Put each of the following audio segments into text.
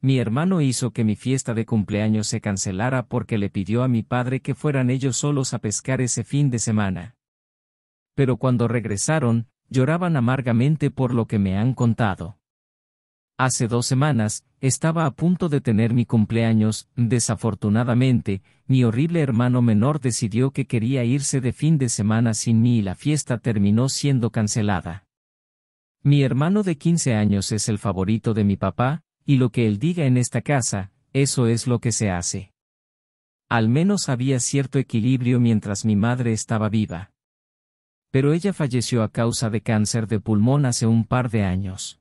mi hermano hizo que mi fiesta de cumpleaños se cancelara porque le pidió a mi padre que fueran ellos solos a pescar ese fin de semana. Pero cuando regresaron, lloraban amargamente por lo que me han contado. Hace 2 semanas, estaba a punto de tener mi cumpleaños. Desafortunadamente, mi horrible hermano menor decidió que quería irse de fin de semana sin mí y la fiesta terminó siendo cancelada. Mi hermano de 15 años es el favorito de mi papá, y lo que él diga en esta casa, eso es lo que se hace. Al menos había cierto equilibrio mientras mi madre estaba viva. Pero ella falleció a causa de cáncer de pulmón hace un par de años.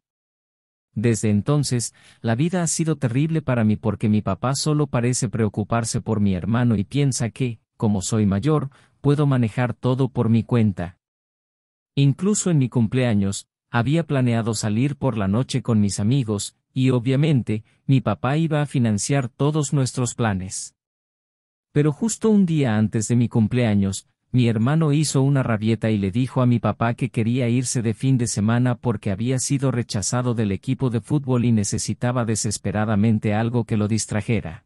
Desde entonces, la vida ha sido terrible para mí porque mi papá solo parece preocuparse por mi hermano y piensa que, como soy mayor, puedo manejar todo por mi cuenta. Incluso en mi cumpleaños, había planeado salir por la noche con mis amigos, y obviamente, mi papá iba a financiar todos nuestros planes. Pero justo un día antes de mi cumpleaños, mi hermano hizo una rabieta y le dijo a mi papá que quería irse de fin de semana porque había sido rechazado del equipo de fútbol y necesitaba desesperadamente algo que lo distrajera.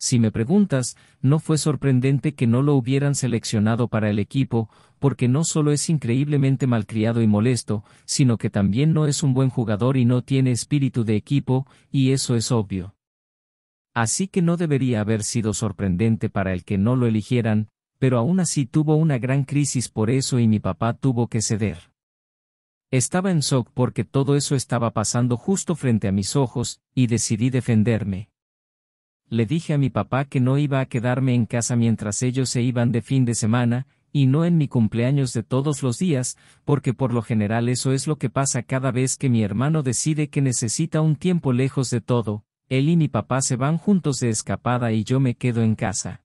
Si me preguntas, no fue sorprendente que no lo hubieran seleccionado para el equipo, porque no solo es increíblemente malcriado y molesto, sino que también no es un buen jugador y no tiene espíritu de equipo, y eso es obvio. Así que no debería haber sido sorprendente para el que no lo eligieran, pero aún así tuvo una gran crisis por eso y mi papá tuvo que ceder. Estaba en shock porque todo eso estaba pasando justo frente a mis ojos, y decidí defenderme. Le dije a mi papá que no iba a quedarme en casa mientras ellos se iban de fin de semana, y no en mi cumpleaños de todos los días, porque por lo general eso es lo que pasa cada vez que mi hermano decide que necesita un tiempo lejos de todo, él y mi papá se van juntos de escapada y yo me quedo en casa.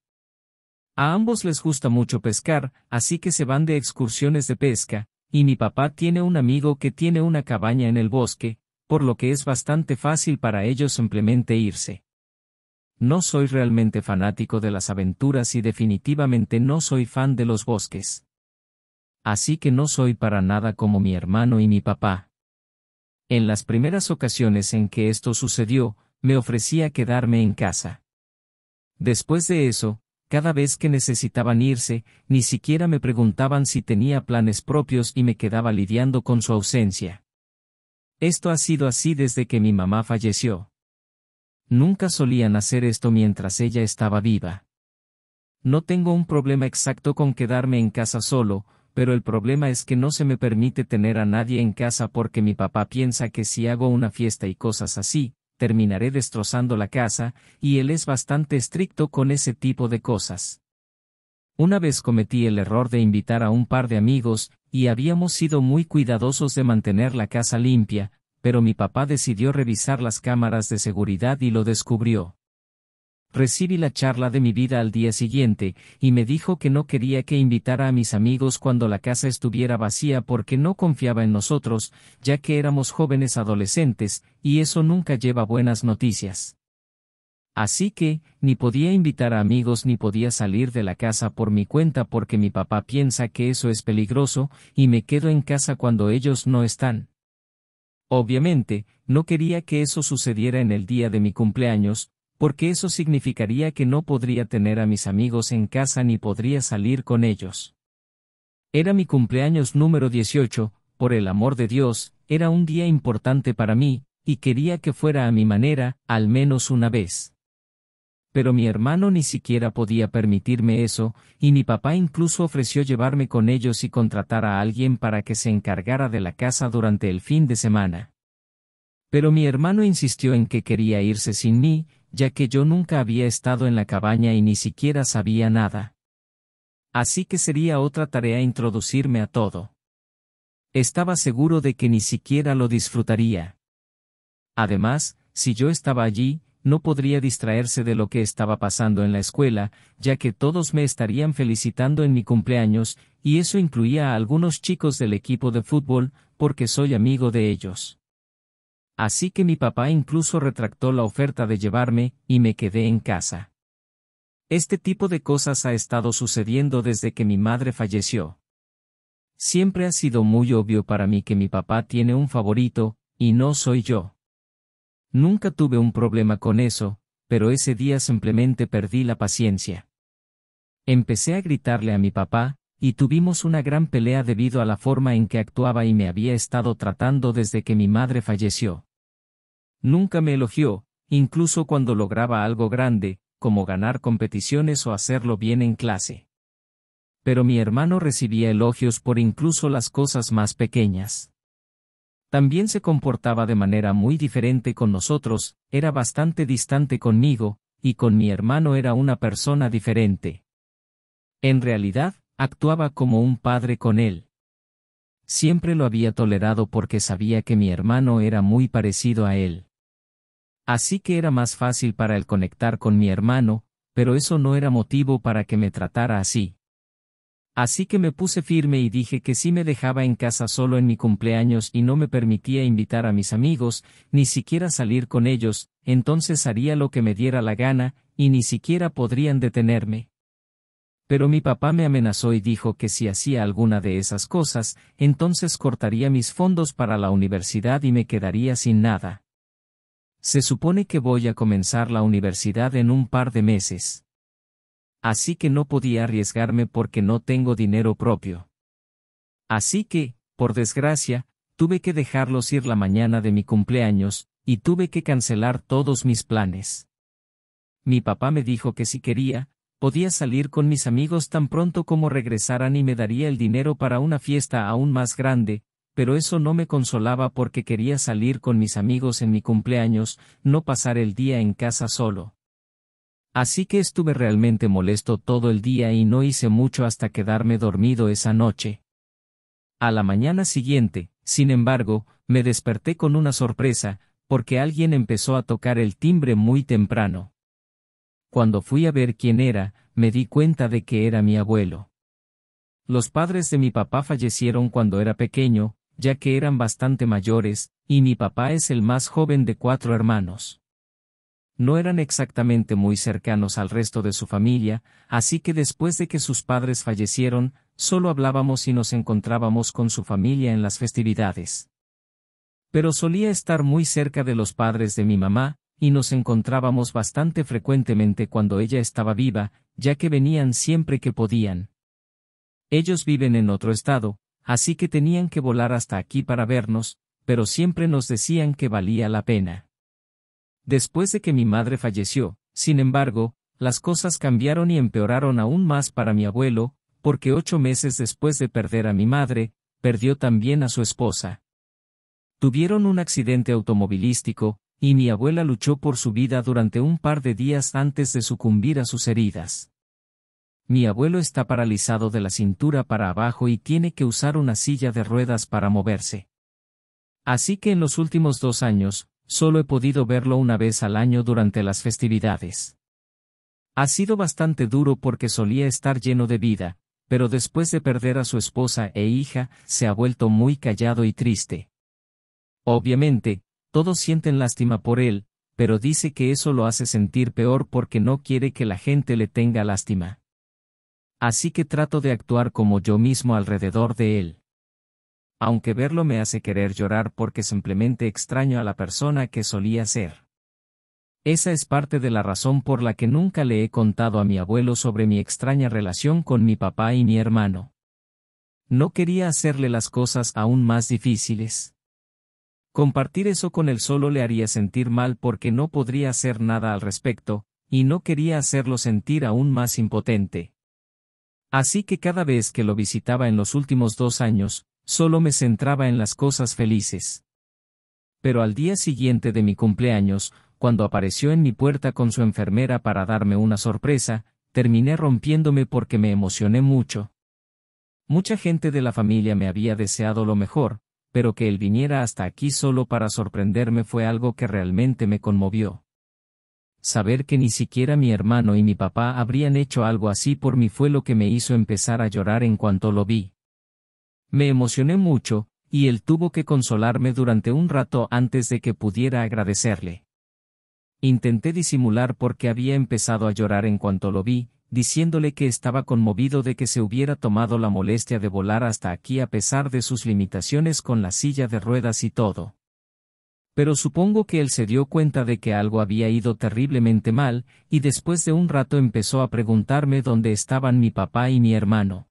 A ambos les gusta mucho pescar, así que se van de excursiones de pesca, y mi papá tiene un amigo que tiene una cabaña en el bosque, por lo que es bastante fácil para ellos simplemente irse. No soy realmente fanático de las aventuras y definitivamente no soy fan de los bosques. Así que no soy para nada como mi hermano y mi papá. En las primeras ocasiones en que esto sucedió, me ofrecía quedarme en casa. Después de eso, cada vez que necesitaban irse, ni siquiera me preguntaban si tenía planes propios y me quedaba lidiando con su ausencia. Esto ha sido así desde que mi mamá falleció. Nunca solían hacer esto mientras ella estaba viva. No tengo un problema exacto con quedarme en casa solo, pero el problema es que no se me permite tener a nadie en casa porque mi papá piensa que si hago una fiesta y cosas así, terminaré destrozando la casa, y él es bastante estricto con ese tipo de cosas. Una vez cometí el error de invitar a un par de amigos, y habíamos sido muy cuidadosos de mantener la casa limpia, pero mi papá decidió revisar las cámaras de seguridad y lo descubrió. Recibí la charla de mi vida al día siguiente, y me dijo que no quería que invitara a mis amigos cuando la casa estuviera vacía porque no confiaba en nosotros, ya que éramos jóvenes adolescentes, y eso nunca lleva buenas noticias. Así que, ni podía invitar a amigos ni podía salir de la casa por mi cuenta porque mi papá piensa que eso es peligroso, y me quedo en casa cuando ellos no están. Obviamente, no quería que eso sucediera en el día de mi cumpleaños, porque eso significaría que no podría tener a mis amigos en casa ni podría salir con ellos. Era mi cumpleaños número 18, por el amor de Dios, era un día importante para mí, y quería que fuera a mi manera, al menos una vez. Pero mi hermano ni siquiera podía permitirme eso, y mi papá incluso ofreció llevarme con ellos y contratar a alguien para que se encargara de la casa durante el fin de semana. Pero mi hermano insistió en que quería irse sin mí, ya que yo nunca había estado en la cabaña y ni siquiera sabía nada. Así que sería otra tarea introducirme a todo. Estaba seguro de que ni siquiera lo disfrutaría. Además, si yo estaba allí, no podría distraerse de lo que estaba pasando en la escuela, ya que todos me estarían felicitando en mi cumpleaños, y eso incluía a algunos chicos del equipo de fútbol, porque soy amigo de ellos. Así que mi papá incluso retractó la oferta de llevarme, y me quedé en casa. Este tipo de cosas ha estado sucediendo desde que mi madre falleció. Siempre ha sido muy obvio para mí que mi papá tiene un favorito, y no soy yo. Nunca tuve un problema con eso, pero ese día simplemente perdí la paciencia. Empecé a gritarle a mi papá, y tuvimos una gran pelea debido a la forma en que actuaba y me había estado tratando desde que mi madre falleció. Nunca me elogió, incluso cuando lograba algo grande, como ganar competiciones o hacerlo bien en clase. Pero mi hermano recibía elogios por incluso las cosas más pequeñas. También se comportaba de manera muy diferente con nosotros, era bastante distante conmigo, y con mi hermano era una persona diferente. En realidad, actuaba como un padre con él. Siempre lo había tolerado porque sabía que mi hermano era muy parecido a él. Así que era más fácil para él conectar con mi hermano, pero eso no era motivo para que me tratara así. Así que me puse firme y dije que si me dejaba en casa solo en mi cumpleaños y no me permitía invitar a mis amigos, ni siquiera salir con ellos, entonces haría lo que me diera la gana, y ni siquiera podrían detenerme. Pero mi papá me amenazó y dijo que si hacía alguna de esas cosas, entonces cortaría mis fondos para la universidad y me quedaría sin nada. Se supone que voy a comenzar la universidad en un par de meses. Así que no podía arriesgarme porque no tengo dinero propio. Así que, por desgracia, tuve que dejarlos ir la mañana de mi cumpleaños, y tuve que cancelar todos mis planes. Mi papá me dijo que si quería, podía salir con mis amigos tan pronto como regresaran y me daría el dinero para una fiesta aún más grande, pero eso no me consolaba porque quería salir con mis amigos en mi cumpleaños, no pasar el día en casa solo. Así que estuve realmente molesto todo el día y no hice mucho hasta quedarme dormido esa noche. A la mañana siguiente, sin embargo, me desperté con una sorpresa, porque alguien empezó a tocar el timbre muy temprano. Cuando fui a ver quién era, me di cuenta de que era mi abuelo. Los padres de mi papá fallecieron cuando era pequeño, ya que eran bastante mayores, y mi papá es el más joven de 4 hermanos. No eran exactamente muy cercanos al resto de su familia, así que después de que sus padres fallecieron, solo hablábamos y nos encontrábamos con su familia en las festividades. Pero solía estar muy cerca de los padres de mi mamá, y nos encontrábamos bastante frecuentemente cuando ella estaba viva, ya que venían siempre que podían. Ellos viven en otro estado, así que tenían que volar hasta aquí para vernos, pero siempre nos decían que valía la pena. Después de que mi madre falleció, sin embargo, las cosas cambiaron y empeoraron aún más para mi abuelo, porque 8 meses después de perder a mi madre, perdió también a su esposa. Tuvieron un accidente automovilístico, y mi abuela luchó por su vida durante un par de días antes de sucumbir a sus heridas. Mi abuelo está paralizado de la cintura para abajo y tiene que usar una silla de ruedas para moverse. Así que en los últimos 2 años, solo he podido verlo una vez al año durante las festividades. Ha sido bastante duro porque solía estar lleno de vida, pero después de perder a su esposa e hija, se ha vuelto muy callado y triste. Obviamente, todos sienten lástima por él, pero dice que eso lo hace sentir peor porque no quiere que la gente le tenga lástima. Así que trato de actuar como yo mismo alrededor de él. Aunque verlo me hace querer llorar porque simplemente extraño a la persona que solía ser. Esa es parte de la razón por la que nunca le he contado a mi abuelo sobre mi extraña relación con mi papá y mi hermano. No quería hacerle las cosas aún más difíciles. Compartir eso con él solo le haría sentir mal porque no podría hacer nada al respecto, y no quería hacerlo sentir aún más impotente. Así que cada vez que lo visitaba en los últimos 2 años, solo me centraba en las cosas felices. Pero al día siguiente de mi cumpleaños, cuando apareció en mi puerta con su enfermera para darme una sorpresa, terminé rompiéndome porque me emocioné mucho. Mucha gente de la familia me había deseado lo mejor, pero que él viniera hasta aquí solo para sorprenderme fue algo que realmente me conmovió. Saber que ni siquiera mi hermano y mi papá habrían hecho algo así por mí fue lo que me hizo empezar a llorar en cuanto lo vi. Me emocioné mucho, y él tuvo que consolarme durante un rato antes de que pudiera agradecerle. Intenté disimular porque había empezado a llorar en cuanto lo vi, diciéndole que estaba conmovido de que se hubiera tomado la molestia de volar hasta aquí a pesar de sus limitaciones con la silla de ruedas y todo. Pero supongo que él se dio cuenta de que algo había ido terriblemente mal, y después de un rato empezó a preguntarme dónde estaban mi papá y mi hermano.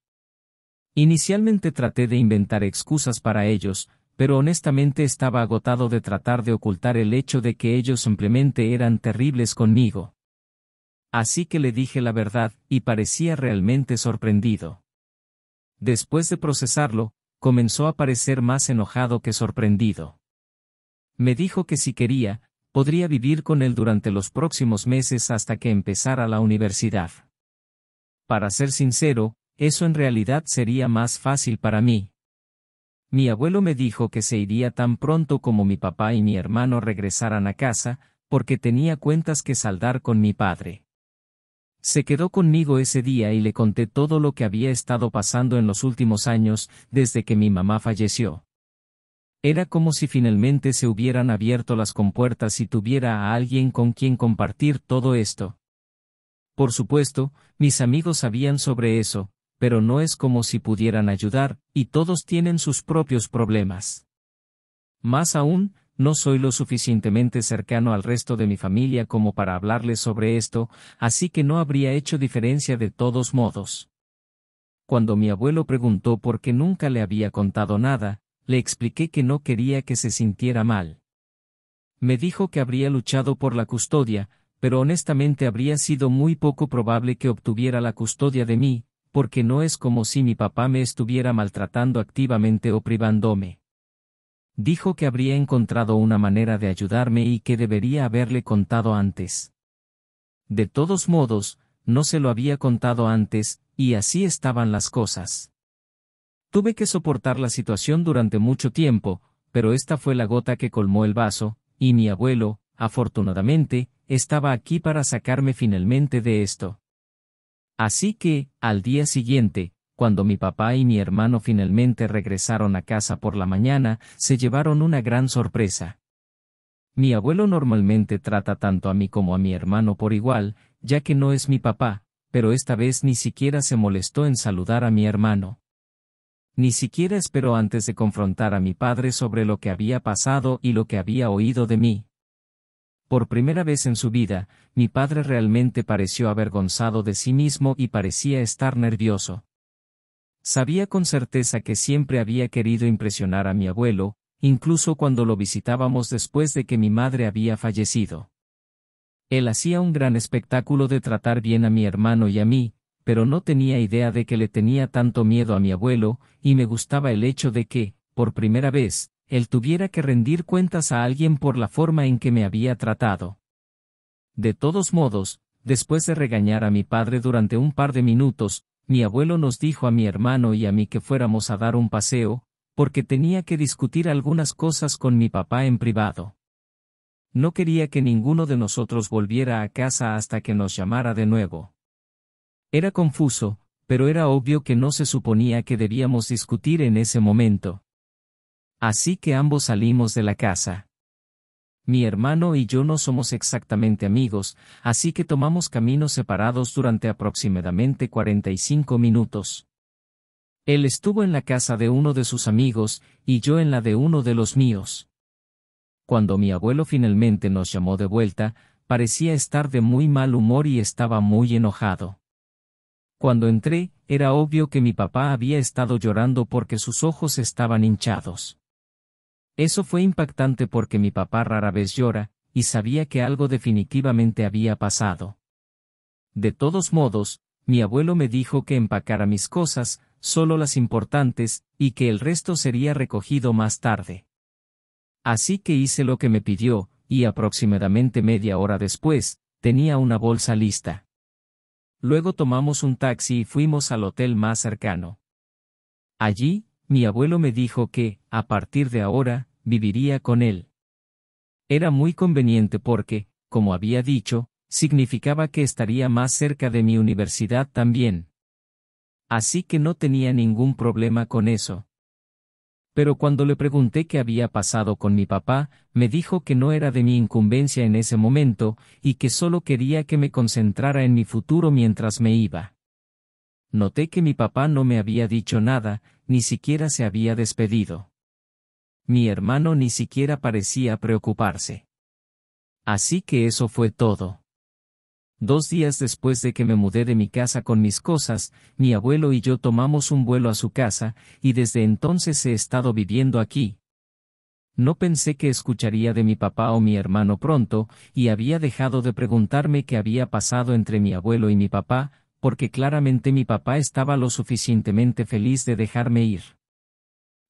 Inicialmente traté de inventar excusas para ellos, pero honestamente estaba agotado de tratar de ocultar el hecho de que ellos simplemente eran terribles conmigo. Así que le dije la verdad, y parecía realmente sorprendido. Después de procesarlo, comenzó a parecer más enojado que sorprendido. Me dijo que si quería, podría vivir con él durante los próximos meses hasta que empezara la universidad. Para ser sincero, eso en realidad sería más fácil para mí. Mi abuelo me dijo que se iría tan pronto como mi papá y mi hermano regresaran a casa, porque tenía cuentas que saldar con mi padre. Se quedó conmigo ese día y le conté todo lo que había estado pasando en los últimos años, desde que mi mamá falleció. Era como si finalmente se hubieran abierto las compuertas y tuviera a alguien con quien compartir todo esto. Por supuesto, mis amigos sabían sobre eso, pero no es como si pudieran ayudar, y todos tienen sus propios problemas. Más aún, no soy lo suficientemente cercano al resto de mi familia como para hablarles sobre esto, así que no habría hecho diferencia de todos modos. Cuando mi abuelo preguntó por qué nunca le había contado nada, le expliqué que no quería que se sintiera mal. Me dijo que habría luchado por la custodia, pero honestamente habría sido muy poco probable que obtuviera la custodia de mí, porque no es como si mi papá me estuviera maltratando activamente o privándome. Dijo que habría encontrado una manera de ayudarme y que debería haberle contado antes. De todos modos, no se lo había contado antes, y así estaban las cosas. Tuve que soportar la situación durante mucho tiempo, pero esta fue la gota que colmó el vaso, y mi abuelo, afortunadamente, estaba aquí para sacarme finalmente de esto. Así que, al día siguiente, cuando mi papá y mi hermano finalmente regresaron a casa por la mañana, se llevaron una gran sorpresa. Mi abuelo normalmente trata tanto a mí como a mi hermano por igual, ya que no es mi papá, pero esta vez ni siquiera se molestó en saludar a mi hermano. Ni siquiera esperó antes de confrontar a mi padre sobre lo que había pasado y lo que había oído de mí. Por primera vez en su vida, mi padre realmente pareció avergonzado de sí mismo y parecía estar nervioso. Sabía con certeza que siempre había querido impresionar a mi abuelo, incluso cuando lo visitábamos después de que mi madre había fallecido. Él hacía un gran espectáculo de tratar bien a mi hermano y a mí, pero no tenía idea de que le tenía tanto miedo a mi abuelo, y me gustaba el hecho de que, por primera vez, él tuviera que rendir cuentas a alguien por la forma en que me había tratado. De todos modos, después de regañar a mi padre durante un par de minutos, mi abuelo nos dijo a mi hermano y a mí que fuéramos a dar un paseo, porque tenía que discutir algunas cosas con mi papá en privado. No quería que ninguno de nosotros volviera a casa hasta que nos llamara de nuevo. Era confuso, pero era obvio que no se suponía que debíamos discutir en ese momento. Así que ambos salimos de la casa. Mi hermano y yo no somos exactamente amigos, así que tomamos caminos separados durante aproximadamente 45 minutos. Él estuvo en la casa de uno de sus amigos, y yo en la de uno de los míos. Cuando mi abuelo finalmente nos llamó de vuelta, parecía estar de muy mal humor y estaba muy enojado. Cuando entré, era obvio que mi papá había estado llorando porque sus ojos estaban hinchados. Eso fue impactante porque mi papá rara vez llora, y sabía que algo definitivamente había pasado. De todos modos, mi abuelo me dijo que empacara mis cosas, solo las importantes, y que el resto sería recogido más tarde. Así que hice lo que me pidió, y aproximadamente media hora después, tenía una bolsa lista. Luego tomamos un taxi y fuimos al hotel más cercano. Allí, mi abuelo me dijo que, a partir de ahora, viviría con él. Era muy conveniente porque, como había dicho, significaba que estaría más cerca de mi universidad también. Así que no tenía ningún problema con eso. Pero cuando le pregunté qué había pasado con mi papá, me dijo que no era de mi incumbencia en ese momento, y que solo quería que me concentrara en mi futuro mientras me iba. Noté que mi papá no me había dicho nada, ni siquiera se había despedido. Mi hermano ni siquiera parecía preocuparse. Así que eso fue todo. 2 días después de que me mudé de mi casa con mis cosas, mi abuelo y yo tomamos un vuelo a su casa, y desde entonces he estado viviendo aquí. No pensé que escucharía de mi papá o mi hermano pronto, y había dejado de preguntarme qué había pasado entre mi abuelo y mi papá, porque claramente mi papá estaba lo suficientemente feliz de dejarme ir.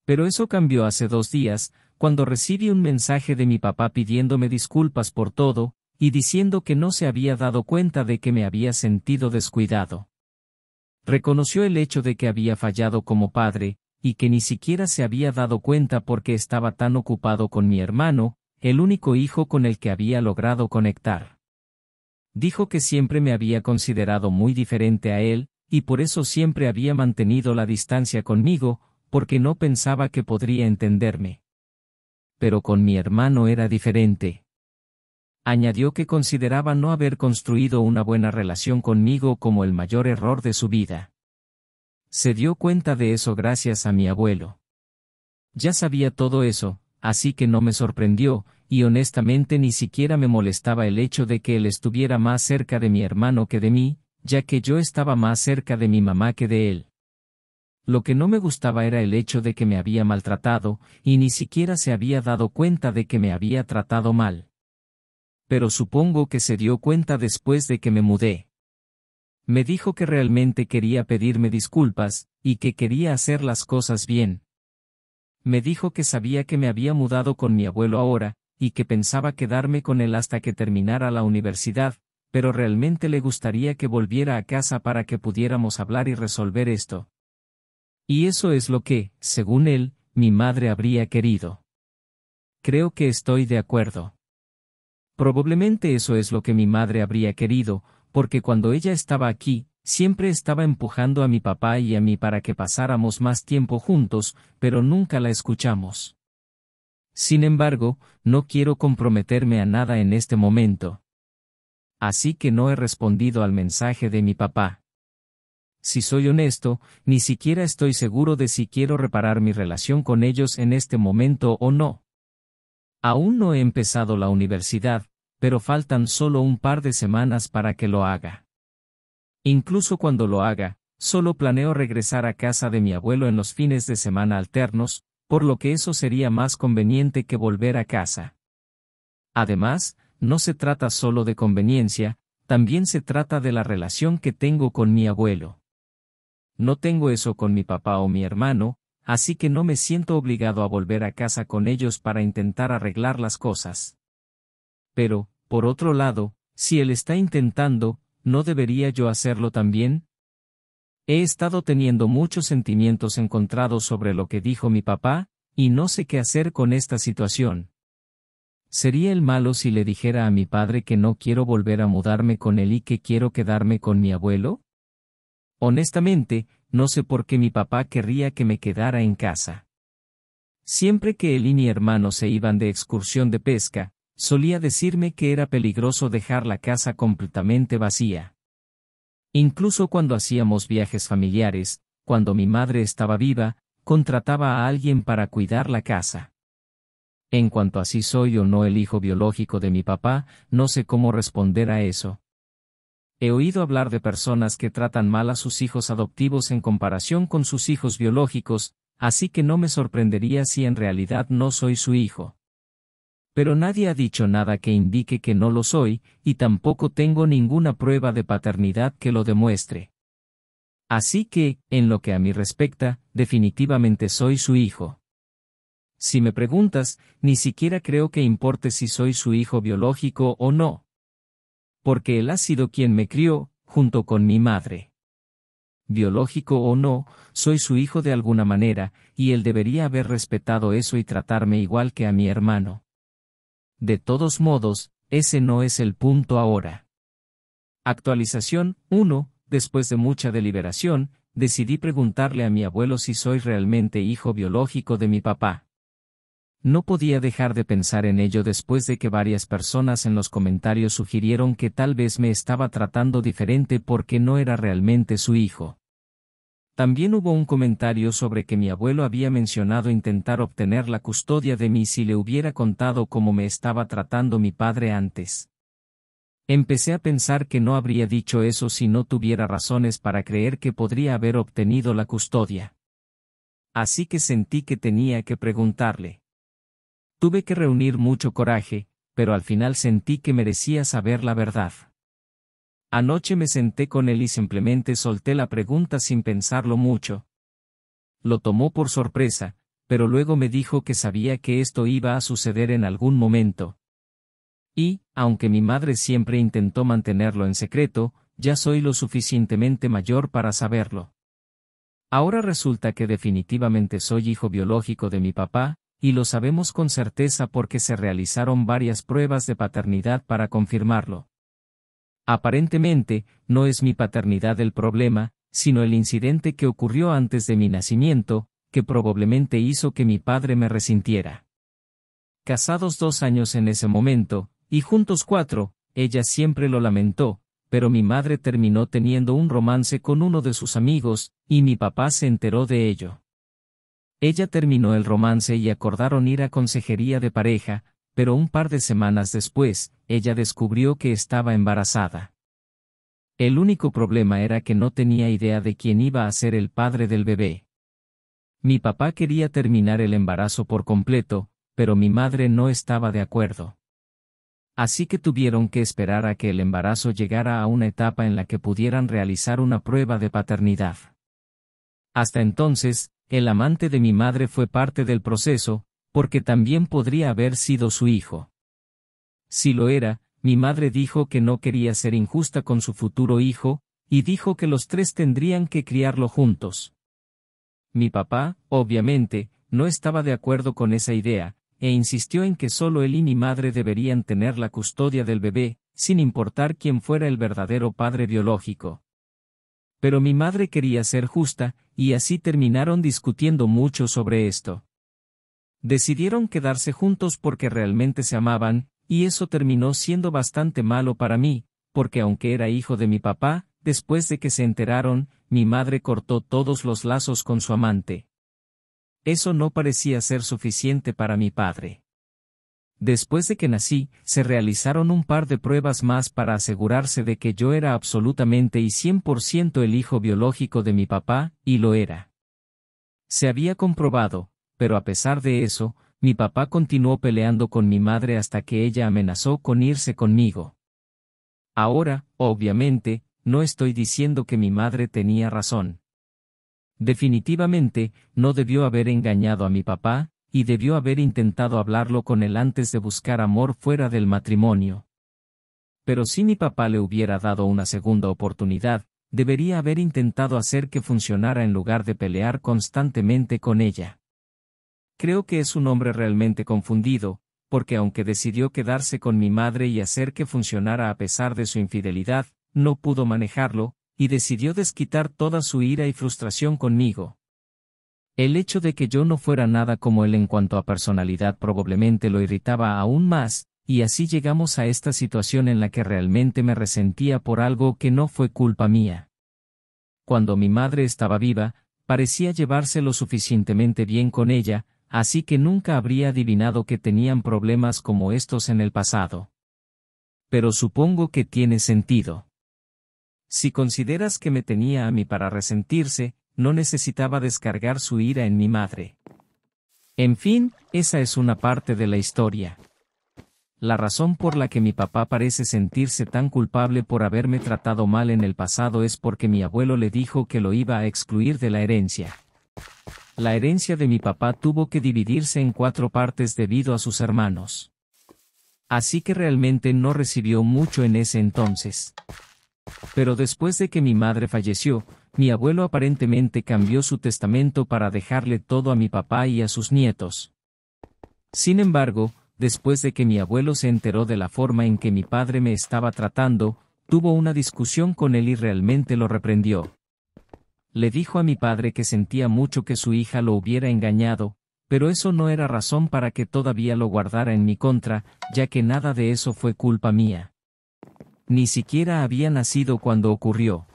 Pero eso cambió hace 2 días, cuando recibí un mensaje de mi papá pidiéndome disculpas por todo, y diciendo que no se había dado cuenta de que me había sentido descuidado. Reconoció el hecho de que había fallado como padre, y que ni siquiera se había dado cuenta porque estaba tan ocupado con mi hermano, el único hijo con el que había logrado conectar. Dijo que siempre me había considerado muy diferente a él, y por eso siempre había mantenido la distancia conmigo, porque no pensaba que podría entenderme. Pero con mi hermano era diferente. Añadió que consideraba no haber construido una buena relación conmigo como el mayor error de su vida. Se dio cuenta de eso gracias a mi abuelo. Ya sabía todo eso, así que no me sorprendió, y honestamente ni siquiera me molestaba el hecho de que él estuviera más cerca de mi hermano que de mí, ya que yo estaba más cerca de mi mamá que de él. Lo que no me gustaba era el hecho de que me había maltratado, y ni siquiera se había dado cuenta de que me había tratado mal. Pero supongo que se dio cuenta después de que me mudé. Me dijo que realmente quería pedirme disculpas, y que quería hacer las cosas bien. Me dijo que sabía que me había mudado con mi abuelo ahora, y que pensaba quedarme con él hasta que terminara la universidad, pero realmente le gustaría que volviera a casa para que pudiéramos hablar y resolver esto. Y eso es lo que, según él, mi madre habría querido. Creo que estoy de acuerdo. Probablemente eso es lo que mi madre habría querido, porque cuando ella estaba aquí, siempre estaba empujando a mi papá y a mí para que pasáramos más tiempo juntos, pero nunca la escuchamos. Sin embargo, no quiero comprometerme a nada en este momento. Así que no he respondido al mensaje de mi papá. Si soy honesto, ni siquiera estoy seguro de si quiero reparar mi relación con ellos en este momento o no. Aún no he empezado la universidad, pero faltan solo un par de semanas para que lo haga. Incluso cuando lo haga, solo planeo regresar a casa de mi abuelo en los fines de semana alternos, por lo que eso sería más conveniente que volver a casa. Además, no se trata solo de conveniencia, también se trata de la relación que tengo con mi abuelo. No tengo eso con mi papá o mi hermano, así que no me siento obligado a volver a casa con ellos para intentar arreglar las cosas. Pero, por otro lado, si él está intentando, ¿no debería yo hacerlo también? He estado teniendo muchos sentimientos encontrados sobre lo que dijo mi papá, y no sé qué hacer con esta situación. ¿Sería el malo si le dijera a mi padre que no quiero volver a mudarme con él y que quiero quedarme con mi abuelo? Honestamente, no sé por qué mi papá querría que me quedara en casa. Siempre que él y mi hermano se iban de excursión de pesca, solía decirme que era peligroso dejar la casa completamente vacía. Incluso cuando hacíamos viajes familiares, cuando mi madre estaba viva, contrataba a alguien para cuidar la casa. En cuanto a si soy o no el hijo biológico de mi papá, no sé cómo responder a eso. He oído hablar de personas que tratan mal a sus hijos adoptivos en comparación con sus hijos biológicos, así que no me sorprendería si en realidad no soy su hijo. Pero nadie ha dicho nada que indique que no lo soy, y tampoco tengo ninguna prueba de paternidad que lo demuestre. Así que, en lo que a mí respecta, definitivamente soy su hijo. Si me preguntas, ni siquiera creo que importe si soy su hijo biológico o no. Porque él ha sido quien me crió, junto con mi madre. Biológico o no, soy su hijo de alguna manera, y él debería haber respetado eso y tratarme igual que a mi hermano. De todos modos, ese no es el punto ahora. Actualización 1. Después de mucha deliberación, decidí preguntarle a mi abuelo si soy realmente hijo biológico de mi papá. No podía dejar de pensar en ello después de que varias personas en los comentarios sugirieron que tal vez me estaba tratando diferente porque no era realmente su hijo. También hubo un comentario sobre que mi abuelo había mencionado intentar obtener la custodia de mí si le hubiera contado cómo me estaba tratando mi padre antes. Empecé a pensar que no habría dicho eso si no tuviera razones para creer que podría haber obtenido la custodia. Así que sentí que tenía que preguntarle. Tuve que reunir mucho coraje, pero al final sentí que merecía saber la verdad. Anoche me senté con él y simplemente solté la pregunta sin pensarlo mucho. Lo tomó por sorpresa, pero luego me dijo que sabía que esto iba a suceder en algún momento. Y, aunque mi madre siempre intentó mantenerlo en secreto, ya soy lo suficientemente mayor para saberlo. Ahora resulta que definitivamente soy hijo biológico de mi papá, y lo sabemos con certeza porque se realizaron varias pruebas de paternidad para confirmarlo. Aparentemente, no es mi paternidad el problema, sino el incidente que ocurrió antes de mi nacimiento, que probablemente hizo que mi padre me resintiera. Casados 2 años en ese momento, y juntos 4, ella siempre lo lamentó, pero mi madre terminó teniendo un romance con uno de sus amigos, y mi papá se enteró de ello. Ella terminó el romance y acordaron ir a consejería de pareja, pero un par de semanas después, ella descubrió que estaba embarazada. El único problema era que no tenía idea de quién iba a ser el padre del bebé. Mi papá quería terminar el embarazo por completo, pero mi madre no estaba de acuerdo. Así que tuvieron que esperar a que el embarazo llegara a una etapa en la que pudieran realizar una prueba de paternidad. Hasta entonces, el amante de mi madre fue parte del proceso, porque también podría haber sido su hijo. Si lo era, mi madre dijo que no quería ser injusta con su futuro hijo, y dijo que los 3 tendrían que criarlo juntos. Mi papá, obviamente, no estaba de acuerdo con esa idea, e insistió en que solo él y mi madre deberían tener la custodia del bebé, sin importar quién fuera el verdadero padre biológico. Pero mi madre quería ser justa, y así terminaron discutiendo mucho sobre esto. Decidieron quedarse juntos porque realmente se amaban, y eso terminó siendo bastante malo para mí, porque aunque era hijo de mi papá, después de que se enteraron, mi madre cortó todos los lazos con su amante. Eso no parecía ser suficiente para mi padre. Después de que nací, se realizaron un par de pruebas más para asegurarse de que yo era absolutamente y 100% el hijo biológico de mi papá, y lo era. Se había comprobado, pero a pesar de eso, mi papá continuó peleando con mi madre hasta que ella amenazó con irse conmigo. Ahora, obviamente, no estoy diciendo que mi madre tenía razón. Definitivamente, no debió haber engañado a mi papá, y debió haber intentado hablarlo con él antes de buscar amor fuera del matrimonio. Pero si mi papá le hubiera dado una segunda oportunidad, debería haber intentado hacer que funcionara en lugar de pelear constantemente con ella. Creo que es un hombre realmente confundido, porque aunque decidió quedarse con mi madre y hacer que funcionara a pesar de su infidelidad, no pudo manejarlo, y decidió desquitar toda su ira y frustración conmigo. El hecho de que yo no fuera nada como él en cuanto a personalidad probablemente lo irritaba aún más, y así llegamos a esta situación en la que realmente me resentía por algo que no fue culpa mía. Cuando mi madre estaba viva, parecía llevarse lo suficientemente bien con ella, así que nunca habría adivinado que tenían problemas como estos en el pasado. Pero supongo que tiene sentido. Si consideras que me tenía a mí para resentirse, no necesitaba descargar su ira en mi madre. En fin, esa es una parte de la historia. La razón por la que mi papá parece sentirse tan culpable por haberme tratado mal en el pasado es porque mi abuelo le dijo que lo iba a excluir de la herencia. La herencia de mi papá tuvo que dividirse en 4 partes debido a sus hermanos. Así que realmente no recibió mucho en ese entonces. Pero después de que mi madre falleció, mi abuelo aparentemente cambió su testamento para dejarle todo a mi papá y a sus nietos. Sin embargo, después de que mi abuelo se enteró de la forma en que mi padre me estaba tratando, tuvo una discusión con él y realmente lo reprendió. Le dijo a mi padre que sentía mucho que su hija lo hubiera engañado, pero eso no era razón para que todavía lo guardara en mi contra, ya que nada de eso fue culpa mía. Ni siquiera había nacido cuando ocurrió.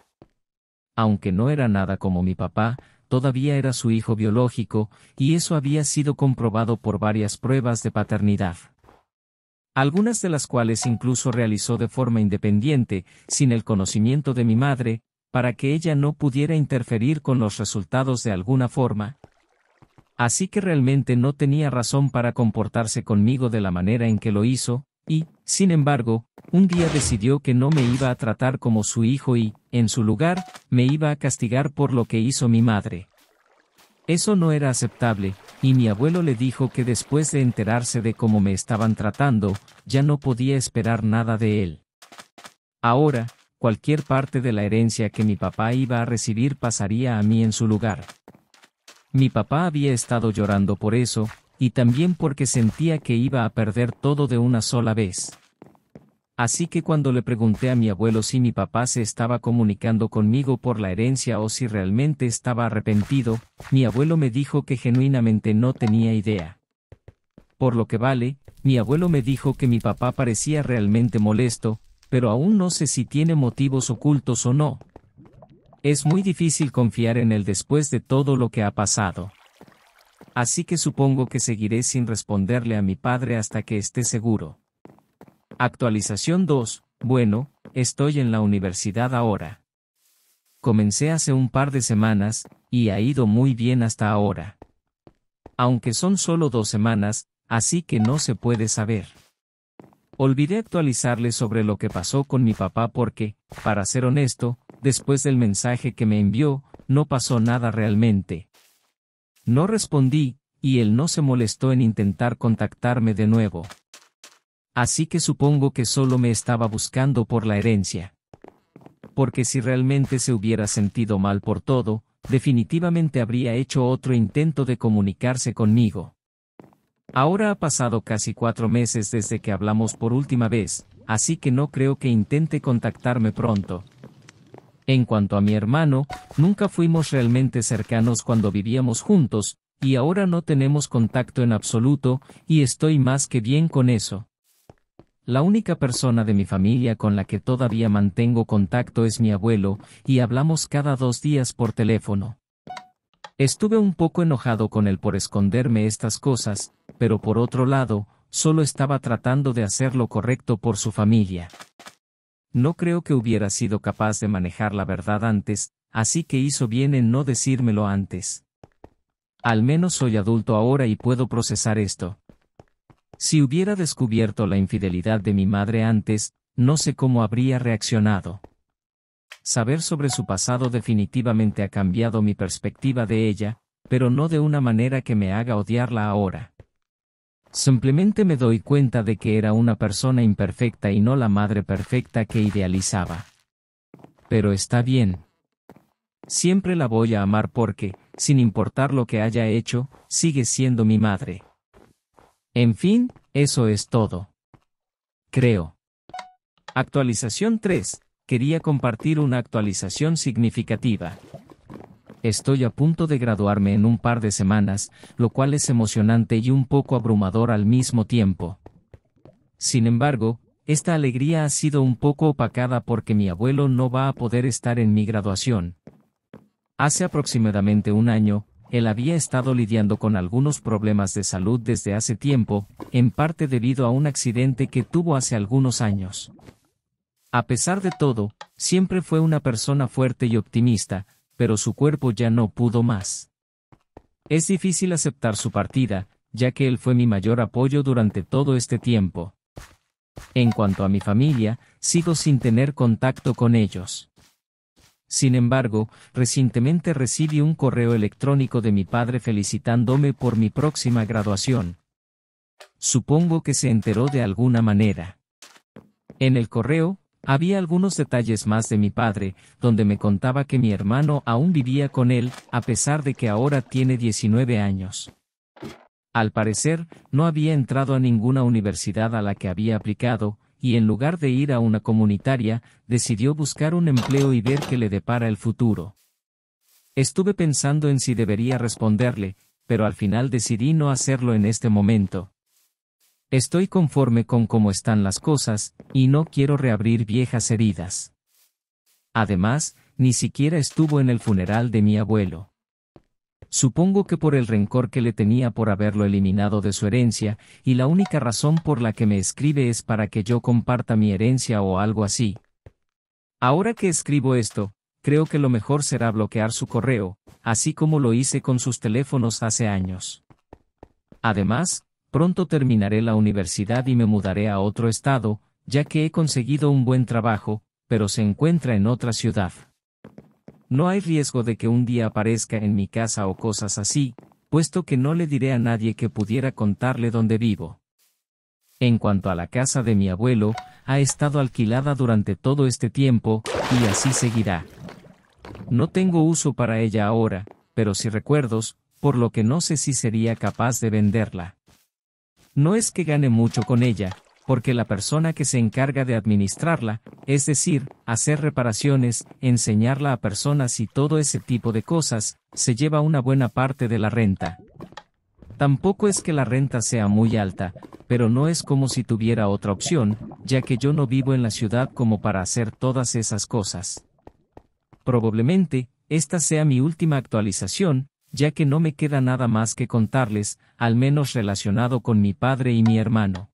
Aunque no era nada como mi papá, todavía era su hijo biológico, y eso había sido comprobado por varias pruebas de paternidad. Algunas de las cuales incluso realizó de forma independiente, sin el conocimiento de mi madre, para que ella no pudiera interferir con los resultados de alguna forma. Así que realmente no tenía razón para comportarse conmigo de la manera en que lo hizo, y, sin embargo, un día decidió que no me iba a tratar como su hijo y, en su lugar, me iba a castigar por lo que hizo mi madre. Eso no era aceptable, y mi abuelo le dijo que después de enterarse de cómo me estaban tratando, ya no podía esperar nada de él. Ahora, cualquier parte de la herencia que mi papá iba a recibir pasaría a mí en su lugar. Mi papá había estado llorando por eso, y también porque sentía que iba a perder todo de una sola vez. Así que cuando le pregunté a mi abuelo si mi papá se estaba comunicando conmigo por la herencia o si realmente estaba arrepentido, mi abuelo me dijo que genuinamente no tenía idea. Por lo que vale, mi abuelo me dijo que mi papá parecía realmente molesto, pero aún no sé si tiene motivos ocultos o no. Es muy difícil confiar en él después de todo lo que ha pasado. Así que supongo que seguiré sin responderle a mi padre hasta que esté seguro. Actualización 2. Bueno, estoy en la universidad ahora. Comencé hace un par de semanas, y ha ido muy bien hasta ahora. Aunque son solo 2 semanas, así que no se puede saber. Olvidé actualizarle sobre lo que pasó con mi papá porque, para ser honesto, después del mensaje que me envió, no pasó nada realmente. No respondí, y él no se molestó en intentar contactarme de nuevo. Así que supongo que solo me estaba buscando por la herencia. Porque si realmente se hubiera sentido mal por todo, definitivamente habría hecho otro intento de comunicarse conmigo. Ahora ha pasado casi 4 meses desde que hablamos por última vez, así que no creo que intente contactarme pronto. En cuanto a mi hermano, nunca fuimos realmente cercanos cuando vivíamos juntos, y ahora no tenemos contacto en absoluto, y estoy más que bien con eso. La única persona de mi familia con la que todavía mantengo contacto es mi abuelo, y hablamos cada 2 días por teléfono. Estuve un poco enojado con él por esconderme estas cosas, pero por otro lado, solo estaba tratando de hacer lo correcto por su familia. No creo que hubiera sido capaz de manejar la verdad antes, así que hizo bien en no decírmelo antes. Al menos soy adulto ahora y puedo procesar esto. Si hubiera descubierto la infidelidad de mi madre antes, no sé cómo habría reaccionado. Saber sobre su pasado definitivamente ha cambiado mi perspectiva de ella, pero no de una manera que me haga odiarla ahora. Simplemente me doy cuenta de que era una persona imperfecta y no la madre perfecta que idealizaba. Pero está bien. Siempre la voy a amar porque, sin importar lo que haya hecho, sigue siendo mi madre. En fin, eso es todo. Creo. Actualización 3. Quería compartir una actualización significativa. Estoy a punto de graduarme en un par de semanas, lo cual es emocionante y un poco abrumador al mismo tiempo. Sin embargo, esta alegría ha sido un poco opacada porque mi abuelo no va a poder estar en mi graduación. Hace aproximadamente un año, él había estado lidiando con algunos problemas de salud desde hace tiempo, en parte debido a un accidente que tuvo hace algunos años. A pesar de todo, siempre fue una persona fuerte y optimista, pero su cuerpo ya no pudo más. Es difícil aceptar su partida, ya que él fue mi mayor apoyo durante todo este tiempo. En cuanto a mi familia, sigo sin tener contacto con ellos. Sin embargo, recientemente recibí un correo electrónico de mi padre felicitándome por mi próxima graduación. Supongo que se enteró de alguna manera. En el correo, había algunos detalles más de mi padre, donde me contaba que mi hermano aún vivía con él, a pesar de que ahora tiene 19 años. Al parecer, no había entrado a ninguna universidad a la que había aplicado, y en lugar de ir a una comunitaria, decidió buscar un empleo y ver qué le depara el futuro. Estuve pensando en si debería responderle, pero al final decidí no hacerlo en este momento. Estoy conforme con cómo están las cosas, y no quiero reabrir viejas heridas. Además, ni siquiera estuvo en el funeral de mi abuelo. Supongo que por el rencor que le tenía por haberlo eliminado de su herencia, y la única razón por la que me escribe es para que yo comparta mi herencia o algo así. Ahora que escribo esto, creo que lo mejor será bloquear su correo, así como lo hice con sus teléfonos hace años. Además, pronto terminaré la universidad y me mudaré a otro estado, ya que he conseguido un buen trabajo, pero se encuentra en otra ciudad. No hay riesgo de que un día aparezca en mi casa o cosas así, puesto que no le diré a nadie que pudiera contarle dónde vivo. En cuanto a la casa de mi abuelo, ha estado alquilada durante todo este tiempo, y así seguirá. No tengo uso para ella ahora, pero sí recuerdos, por lo que no sé si sería capaz de venderla. No es que gane mucho con ella, porque la persona que se encarga de administrarla, es decir, hacer reparaciones, enseñarla a personas y todo ese tipo de cosas, se lleva una buena parte de la renta. Tampoco es que la renta sea muy alta, pero no es como si tuviera otra opción, ya que yo no vivo en la ciudad como para hacer todas esas cosas. Probablemente, esta sea mi última actualización, ya que no me queda nada más que contarles, al menos relacionado con mi padre y mi hermano.